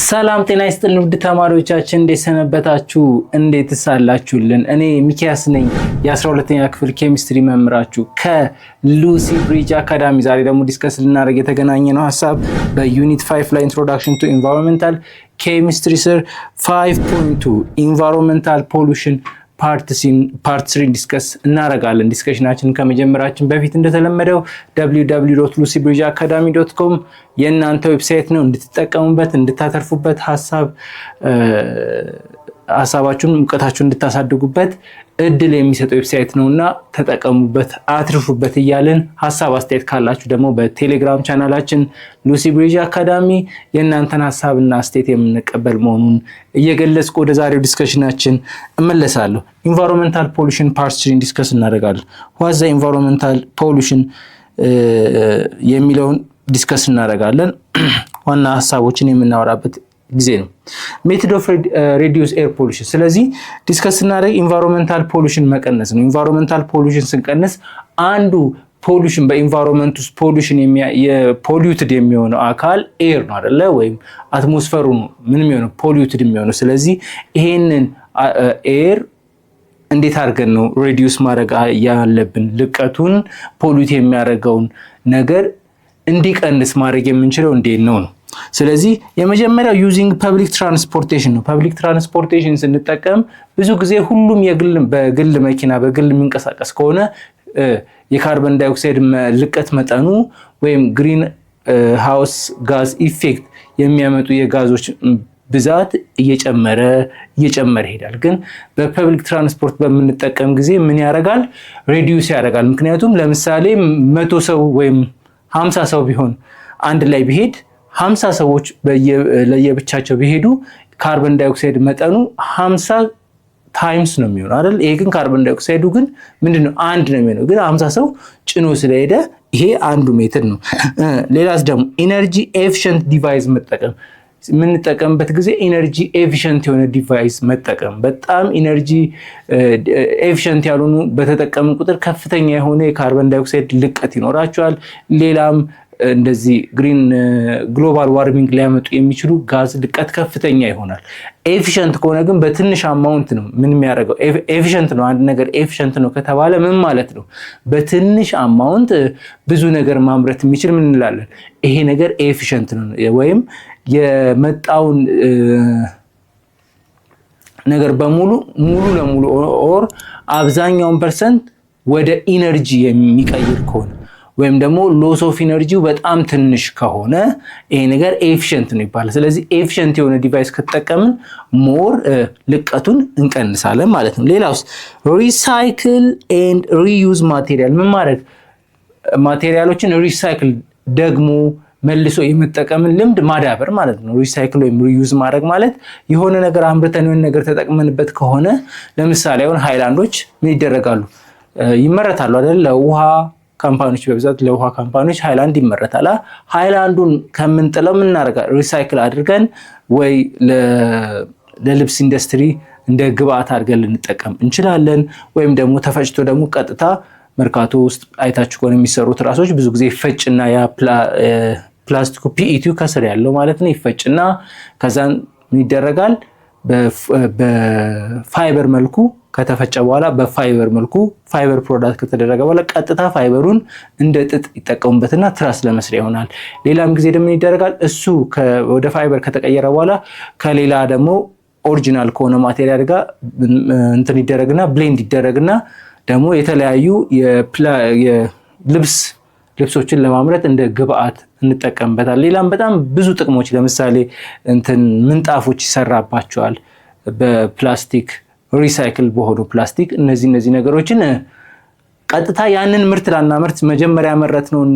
ሰላም ጤና ይስጥልን ውድ ተማሪዎቻችን እንዴት ሰነበታችሁ? እንዴት ሳላችሁልን? እኔ ሚኪያስ ነኝ የ12ኛ ክፍል ኬሚስትሪ መምህራችሁ ከሉሲ ብሪጅ አካዳሚ። ዛሬ ደግሞ ዲስከስ ልናደርግ የተገናኘነው ሐሳብ በዩኒት 5 ላይ ኢንትሮዳክሽን ቱ ኢንቫይሮንመንታል ፖሉሽን ፓርት 3 ዲስከስ እናደርጋለን። ዲስከሽናችንን ከመጀመራችን በፊት እንደተለመደው www.lucybridgeacademy.com የእናንተ ዌብሳይት ነው። እንድትጠቀሙበት እንድታተርፉበት ሐሳባችሁን ሙቀታችሁን እንድታሳድጉበት እድል የሚሰጥ ዌብሳይት ነውና ተጠቀሙበት አትርፉበት እያልን ሐሳብ አስተያየት ካላችሁ ደግሞ በቴሌግራም ቻናላችን ሉሲ ብሪጅ አካዳሚ የእናንተን ሐሳብና አስተያየት የምንቀበል መሆኑን እየገለጽኩ ወደ ዛሬው ዲስከሽናችን እመለሳለሁ። ኢንቫይሮንመንታል ፖሉሽን ፓርት 3 ዲስከስ እናደርጋለን። ዋት ዘ ኢንቫይሮንመንታል ፖሉሽን የሚለውን ዲስከስ እናደርጋለን። ዋና ሐሳቦችን የምናወራበት ጊዜ ነው። ሜቶድ ኦፍ ሪዲዩስ ኤር ፖሉሽን። ስለዚህ ዲስከስ እናደርግ ኢንቫይሮንመንታል ፖሉሽን መቀነስ ነው። ኢንቫይሮንመንታል ፖሉሽን ስንቀንስ አንዱ ፖሉሽን በኢንቫይሮንመንት ውስጥ ፖሉሽን የፖሊዩትድ የሚሆነው አካል ኤር ነው አይደለ? ወይም አትሞስፌሩ ነው ምን የሚሆነው ፖሊዩትድ የሚሆነው። ስለዚህ ይሄንን ኤር እንዴት አድርገን ነው ሪዲዩስ ማድረግ ያለብን? ልቀቱን ፖሊዩት የሚያደርገውን ነገር እንዲቀንስ ማድረግ የምንችለው እንዴት ነው? ስለዚህ የመጀመሪያው ዩዚንግ ፐብሊክ ትራንስፖርቴሽን ነው። ፐብሊክ ትራንስፖርቴሽን ስንጠቀም ብዙ ጊዜ ሁሉም በግል መኪና በግል የሚንቀሳቀስ ከሆነ የካርበን ዳይኦክሳይድ ልቀት መጠኑ ወይም ግሪን ሃውስ ጋዝ ኢፌክት የሚያመጡ የጋዞች ብዛት እየጨመረ ይሄዳል። ግን በፐብሊክ ትራንስፖርት በምንጠቀም ጊዜ ምን ያደርጋል? ሬዲዩስ ያደርጋል። ምክንያቱም ለምሳሌ 100 ሰው ወይም 50 ሰው ቢሆን አንድ ላይ ቢሄድ 50 ሰዎች ለየብቻቸው ቢሄዱ ካርበን ዳይኦክሳይድ መጠኑ 50 ታይምስ ነው የሚሆነው አይደል? ይሄ ግን ካርበን ዳይኦክሳይዱ ግን ምንድነው አንድ ነው የሚሆነው። ግን 50 ሰው ጭኖ ስለሄደ ይሄ አንዱ ሜተድ ነው። ሌላስ ደግሞ ኢነርጂ ኤፊሽንት ዲቫይስ መጠቀም። የምንጠቀምበት ጊዜ ኢነርጂ ኤፊሽንት የሆነ ዲቫይስ መጠቀም። በጣም ኢነርጂ ኤፊሽንት ያልሆኑ በተጠቀምን ቁጥር ከፍተኛ የሆነ የካርበን ዳይኦክሳይድ ልቀት ይኖራቸዋል። ሌላም እንደዚህ ግሎባል ዋርሚንግ ሊያመጡ የሚችሉ ጋዝ ልቀት ከፍተኛ ይሆናል። ኤፊሽንት ከሆነ ግን በትንሽ አማውንት ነው ምን የሚያደርገው? ኤፊሽንት ነው አንድ ነገር ኤፊሽንት ነው ከተባለ ምን ማለት ነው? በትንሽ አማውንት ብዙ ነገር ማምረት የሚችል ምን እንላለን? ይሄ ነገር ኤፊሽንት ነው። ወይም የመጣውን ነገር በሙሉ ሙሉ ለሙሉ ኦር አብዛኛውን ፐርሰንት ወደ ኢነርጂ የሚቀይር ከሆነ ወይም ደግሞ ሎስ ኦፍ ኢነርጂው በጣም ትንሽ ከሆነ ይሄ ነገር ኤፊሽንት ነው ይባላል። ስለዚህ ኤፊሽንት የሆነ ዲቫይስ ከተጠቀምን ሞር ልቀቱን እንቀንሳለን ማለት ነው። ሌላውስ ሪሳይክል ኤንድ ሪዩዝ ማቴሪያል። ምን ማድረግ? ማቴሪያሎችን ሪሳይክል ደግሞ መልሶ የመጠቀምን ልምድ ማዳበር ማለት ነው። ሪሳይክል ወይም ሪዩዝ ማድረግ ማለት የሆነ ነገር አምርተን የሆነ ነገር ተጠቅመንበት ከሆነ ለምሳሌ አሁን ሃይላንዶች ምን ይደረጋሉ? ይመረታሉ አይደል? ለውሃ ካምፓኒዎች በብዛት ለውሃ ካምፓኒዎች ሃይላንድ ይመረታል። ሃይላንዱን ከምንጥለው ምን እናደርጋለን? ሪሳይክል አድርገን ወይ ለልብስ ኢንዱስትሪ እንደ ግብአት አድርገን ልንጠቀም እንችላለን። ወይም ደግሞ ተፈጭቶ ደግሞ ቀጥታ መርካቶ ውስጥ አይታችሁ ከሆነ የሚሰሩት ራሶች ብዙ ጊዜ ይፈጭና ያ ፕላስቲኩ ፒኢቲው ከስር ያለው ማለት ነው ይፈጭና ከዛን ምን ይደረጋል? በፋይበር መልኩ ከተፈጨ በኋላ በፋይበር መልኩ ፋይበር ፕሮዳክት ከተደረገ በኋላ ቀጥታ ፋይበሩን እንደ ጥጥ ይጠቀሙበትና ትራስ ለመስሪያ ይሆናል። ሌላም ጊዜ ደግሞ ይደረጋል እሱ ወደ ፋይበር ከተቀየረ በኋላ ከሌላ ደግሞ ኦሪጂናል ከሆነ ማቴሪያል ጋር እንትን ይደረግና ብሌንድ ይደረግና ደግሞ የተለያዩ ልብሶችን ለማምረት እንደ ግብአት እንጠቀምበታል። ሌላም በጣም ብዙ ጥቅሞች ለምሳሌ ምንጣፎች ይሰራባቸዋል በፕላስቲክ ሪሳይክል በሆኑ ፕላስቲክ። እነዚህ ነገሮችን ቀጥታ ያንን ምርት ላናመርት መጀመሪያ ያመረትነውን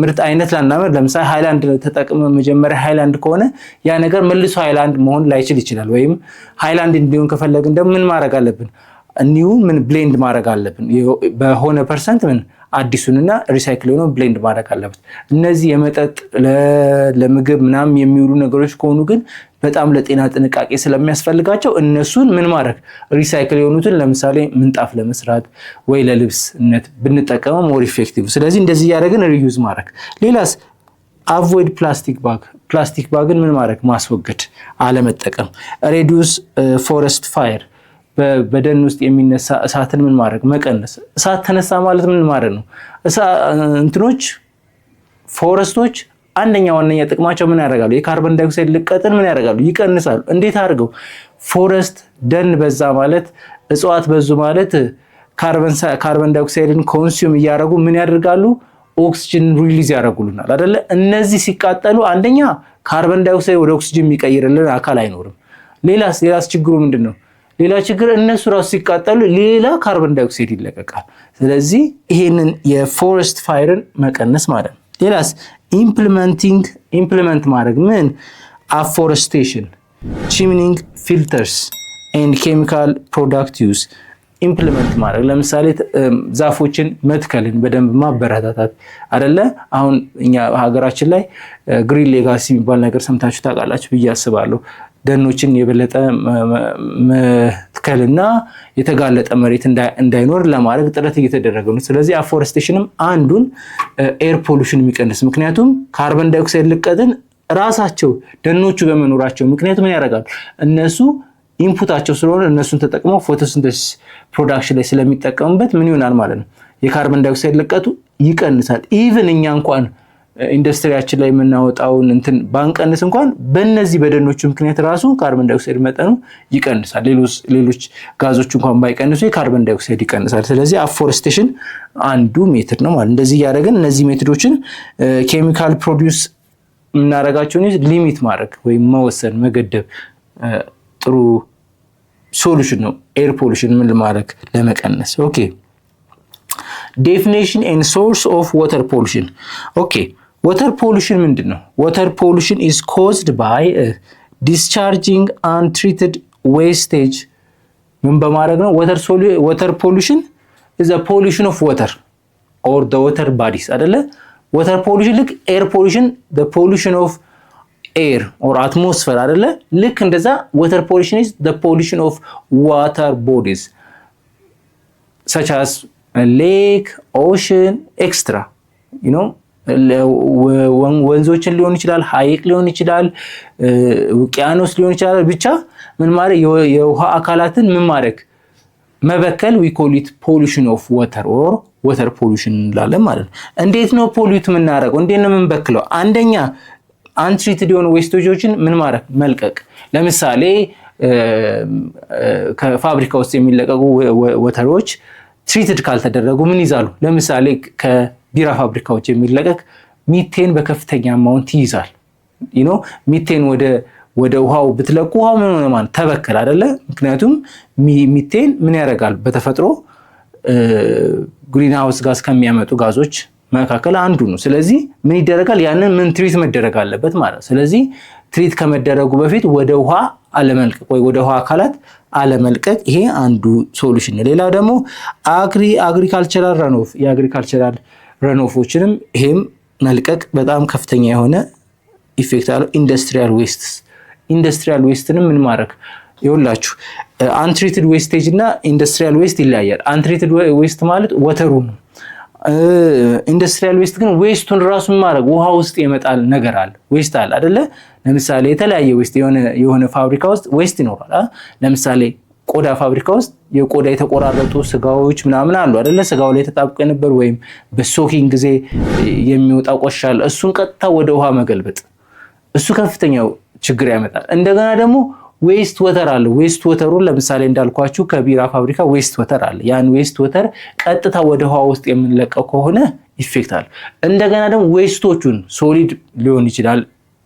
ምርት አይነት ላናመርት፣ ለምሳሌ ሃይላንድ ተጠቅመ መጀመሪያ ሃይላንድ ከሆነ ያ ነገር መልሶ ሃይላንድ መሆን ላይችል ይችላል። ወይም ሃይላንድ እንዲሆን ከፈለግን ደግሞ ምን ማድረግ አለብን? ኒው ብሌንድ ማድረግ አለብን። በሆነ ፐርሰንት አዲሱንና ሪሳይክል ሆኖ ብሌንድ ማድረግ አለበት። እነዚህ የመጠጥ ለምግብ ምናምን የሚውሉ ነገሮች ከሆኑ ግን በጣም ለጤና ጥንቃቄ ስለሚያስፈልጋቸው እነሱን ምን ማድረግ ሪሳይክል የሆኑትን ለምሳሌ ምንጣፍ ለመስራት ወይ ለልብስነት ብንጠቀመው ሞር ኢፌክቲቭ። ስለዚህ እንደዚህ ያደረግን ሪዩዝ ማድረግ። ሌላስ አቮይድ ፕላስቲክ ባግን ምን ማድረግ ማስወገድ አለመጠቀም። ሬዲዩስ ፎረስት ፋየር በደን ውስጥ የሚነሳ እሳትን ምን ማድረግ መቀነስ። እሳት ተነሳ ማለት ምን ማድረግ ነው? እንትኖች ፎረስቶች አንደኛ ዋነኛ ጥቅማቸው ምን ያደርጋሉ? የካርበን ዳይኦክሳይድ ልቀትን ምን ያደርጋሉ? ይቀንሳሉ። እንዴት አድርገው? ፎረስት ደን በዛ ማለት እጽዋት በዙ ማለት ካርበን ዳይኦክሳይድን ኮንሱም እያደረጉ ምን ያደርጋሉ? ኦክሲጅን ሪሊዝ ያደርጉልናል አይደለ? እነዚህ ሲቃጠሉ አንደኛ ካርበን ዳይኦክሳይድ ወደ ኦክሲጅን የሚቀይርልን አካል አይኖርም። ሌላስ ችግሩ ምንድነው? ሌላ ችግር እነሱ ራሱ ሲቃጠሉ ሌላ ካርበን ዳይኦክሳይድ ይለቀቃል። ስለዚህ ይሄንን የፎረስት ፋየርን መቀነስ ማለት ነው። ሌላስ ኢምፕሊመንት ማድረግ ምን? አፎረስቴሽን፣ ቺምኒንግ ፊልተርስ ኤንድ ኬሚካል ፕሮዳክት ዩዝ ኢምፕሊመንት ማድረግ። ለምሳሌ ዛፎችን መትከልን በደንብ ማበረታታት አይደለ? አሁን እኛ ሀገራችን ላይ ግሪን ሌጋሲ የሚባል ነገር ሰምታችሁ ታውቃላችሁ ብዬ አስባለሁ። ደኖችን የበለጠ መትከልና የተጋለጠ መሬት እንዳይኖር ለማድረግ ጥረት እየተደረገ ነው። ስለዚህ አፎረስቴሽንም አንዱን ኤር ፖሉሽን የሚቀንስ፣ ምክንያቱም ካርበን ዳይኦክሳይድ ልቀትን ራሳቸው ደኖቹ በመኖራቸው ምክንያቱም ምን ያደርጋሉ? እነሱ ኢንፑታቸው ስለሆነ እነሱን ተጠቅመው ፎቶሲንተሲስ ፕሮዳክሽን ላይ ስለሚጠቀሙበት ምን ይሆናል ማለት ነው? የካርበን ዳይኦክሳይድ ልቀቱ ይቀንሳል። ኢቭን እኛ እንኳን ኢንዱስትሪያችን ላይ የምናወጣውን እንትን ባንቀንስ እንኳን በእነዚህ በደኖቹ ምክንያት ራሱ ካርበን ዳይኦክሳይድ መጠኑ ይቀንሳል። ሌሎች ጋዞች እንኳን ባይቀንሱ የካርበን ዳይኦክሳይድ ይቀንሳል። ስለዚህ አፎረስቴሽን አንዱ ሜትድ ነው ማለት። እንደዚህ እያደረግን እነዚህ ሜትዶችን ኬሚካል ፕሮዲውስ የምናደርጋቸውን ሊሚት ማድረግ ወይም መወሰን መገደብ ጥሩ ሶሉሽን ነው። ኤር ፖሉሽን ምን ለማድረግ ለመቀነስ። ኦኬ ዴፊኒሽን ኤንድ ሶርስ ኦፍ ዋተር ፖሉሽን። ኦኬ ዋተር ፖሉሽን ምንድን ነው? ዋተር ፖሉሽን ኢዝ ኮዝድ ባይ ዲስቻርጂንግ አንትሪትድ ዌስቴጅ። ምን በማድረግ ነው? ዋተር ፖሉሽን ኢዝ አ ፖሉሽን ኦፍ ዋተር ኦር ዘ ዋተር ባዲስ አይደለ? ዋተር ፖሉሽን ልክ ኤር ፖሉሽን ዘ ፖሉሽን ኦፍ ኤር ኦር አትሞስፌር አይደለ? ልክ እንደዛ ዋተር ፖሉሽን ኢዝ ዘ ፖሉሽን ኦፍ ዋተር ቦዲስ such as ሌክ ኦሽን ኤክስትራ ወንዞችን ሊሆን ይችላል፣ ሐይቅ ሊሆን ይችላል፣ ውቅያኖስ ሊሆን ይችላል። ብቻ ምን ማለት የውሃ አካላትን ምን ማድረግ መበከል we call it pollution of water or water pollution እንላለን ማለት ነው። እንዴት ነው ፖሊዩት የምናደርገው? እንዴት ነው የምንበክለው? አንደኛ አንትሪትድ የሆኑ ዌስቶጆችን ምን ማድረግ መልቀቅ። ለምሳሌ ከፋብሪካ ውስጥ የሚለቀቁ ወተሮች ትሪትድ ካልተደረጉ ምን ይዛሉ? ለምሳሌ ከቢራ ፋብሪካዎች የሚለቀቅ ሚቴን በከፍተኛ አማውንት ይይዛል። ሚቴን ወደ ውሃው ብትለቁ ውሃው ምን ሆነ ማለት ተበከለ አይደለ? ምክንያቱም ሚቴን ምን ያደርጋል? በተፈጥሮ ግሪን ሃውስ ጋዝ ከሚያመጡ ጋዞች መካከል አንዱ ነው። ስለዚህ ምን ይደረጋል? ያንን ምን ትሪት መደረግ አለበት ማለት ነው። ስለዚህ ትሪት ከመደረጉ በፊት ወደ ውሃ አለመልቀቅ ወይ ወደ ውሃ አካላት አለመልቀቅ፣ ይሄ አንዱ ሶሉሽን ነው። ሌላው ደግሞ አግሪካልቸራል ረኖፍ፣ የአግሪካልቸራል ረኖፎችንም ይሄም መልቀቅ በጣም ከፍተኛ የሆነ ኢፌክት አለው። ኢንዱስትሪያል ዌስትንም ምን ማድረግ ይኸውላችሁ፣ አንትሪትድ ዌስቴጅ እና ኢንዱስትሪያል ዌስት ይለያያል። አንትሪትድ ዌስት ማለት ወተሩ ነው። ኢንዱስትሪያል ዌስት ግን ዌስቱን ራሱን ማድረግ ውሃ ውስጥ የመጣል ነገር አለ። ዌስት አለ አይደለ? ለምሳሌ የተለያየ ዌስት የሆነ ፋብሪካ ውስጥ ዌስት ይኖራል። ለምሳሌ ቆዳ ፋብሪካ ውስጥ የቆዳ የተቆራረጡ ስጋዎች ምናምን አሉ አይደለ? ስጋው ላይ ተጣብቆ የነበር ወይም በሶኪንግ ጊዜ የሚወጣ ቆሻሻ፣ እሱን ቀጥታ ወደ ውሃ መገልበጥ፣ እሱ ከፍተኛው ችግር ያመጣል። እንደገና ደግሞ ዌስት ወተር አለ። ዌስት ወተሩን ለምሳሌ እንዳልኳችሁ ከቢራ ፋብሪካ ዌስት ወተር አለ። ያን ዌስት ወተር ቀጥታ ወደ ውሃ ውስጥ የምንለቀው ከሆነ ኢፌክት አለ። እንደገና ደግሞ ዌስቶቹን ሶሊድ ሊሆን ይችላል፣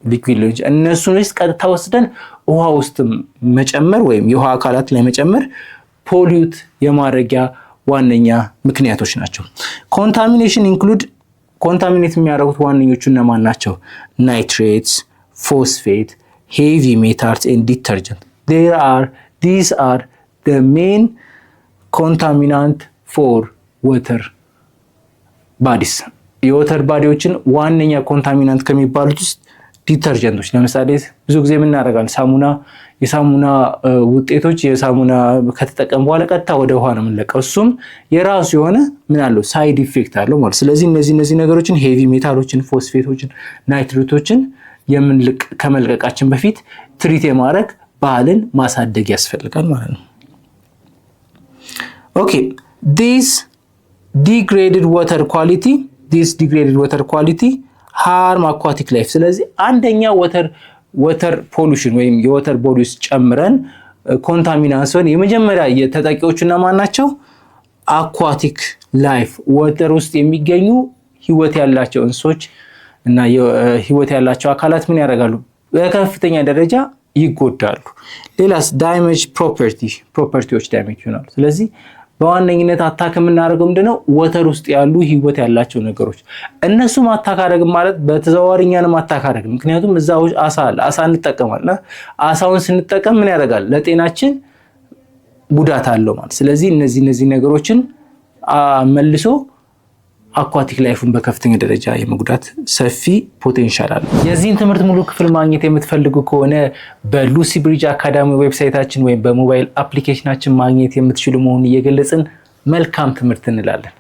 ሊኩዊድ ሊሆን ይችላል፣ እነሱን ዌስት ቀጥታ ወስደን ውሃ ውስጥ መጨመር ወይም የውሃ አካላት ላይ መጨመር ፖሊዩት የማድረጊያ ዋነኛ ምክንያቶች ናቸው። ኮንታሚኔሽን ኢንክሉድ ኮንታሚኔት የሚያደርጉት ዋነኞቹ እነማን ናቸው? ናይትሬትስ፣ ፎስፌት, heavy metals and detergent. These are the main contaminant for water bodies. የወተር ባዲዎችን ዋነኛ ኮንታሚናንት ከሚባሉት ውስጥ ዲተርጀንቶች፣ ለምሳሌ ብዙ ጊዜ ምን እናደርጋለን? ሳሙና የሳሙና ውጤቶች የሳሙና ከተጠቀም በኋላ ቀጥታ ወደ ውሃ ነው የምንለቀው። እሱም የራሱ የሆነ ምን አለው ሳይድ ኢፌክት አለው ማለት። ስለዚህ እነዚህ ነገሮችን ሄቪ ሜታሎችን፣ ፎስፌቶችን፣ ናይትሬቶችን ከመልቀቃችን በፊት ትሪት የማድረግ ባህልን ማሳደግ ያስፈልጋል ማለት ነው። ኦኬ this degraded water quality harm aquatic life። ስለዚህ አንደኛ ወተር ፖሉሽን ወይም የወተር ቦዲስ ጨምረን ኮንታሚናንስን የመጀመሪያ የተጠቂዎችና ማን ናቸው? አኳቲክ ላይፍ ወተር ውስጥ የሚገኙ ህይወት ያላቸው እንስሶች እና ህይወት ያላቸው አካላት ምን ያደርጋሉ? በከፍተኛ ደረጃ ይጎዳሉ። ሌላስ ዳሜጅ ፕሮፐርቲዎች ዳሜጅ ይሆናሉ። ስለዚህ በዋነኝነት አታክ የምናደርገው ምንድነው? ወተር ውስጥ ያሉ ህይወት ያላቸው ነገሮች እነሱም አታክ አደረግን ማለት በተዘዋዋሪኛንም አታክ አደረግን። ምክንያቱም እዛው አሳ እንጠቀማለን። አሳውን ስንጠቀም ምን ያደርጋል? ለጤናችን ጉዳት አለው ማለት። ስለዚህ እነዚህ ነገሮችን መልሶ አኳቲክ ላይፉን በከፍተኛ ደረጃ የመጉዳት ሰፊ ፖቴንሻል አለ። የዚህን ትምህርት ሙሉ ክፍል ማግኘት የምትፈልጉ ከሆነ በሉሲ ብሪጅ አካዳሚ ዌብሳይታችን ወይም በሞባይል አፕሊኬሽናችን ማግኘት የምትችሉ መሆኑን እየገለጽን መልካም ትምህርት እንላለን።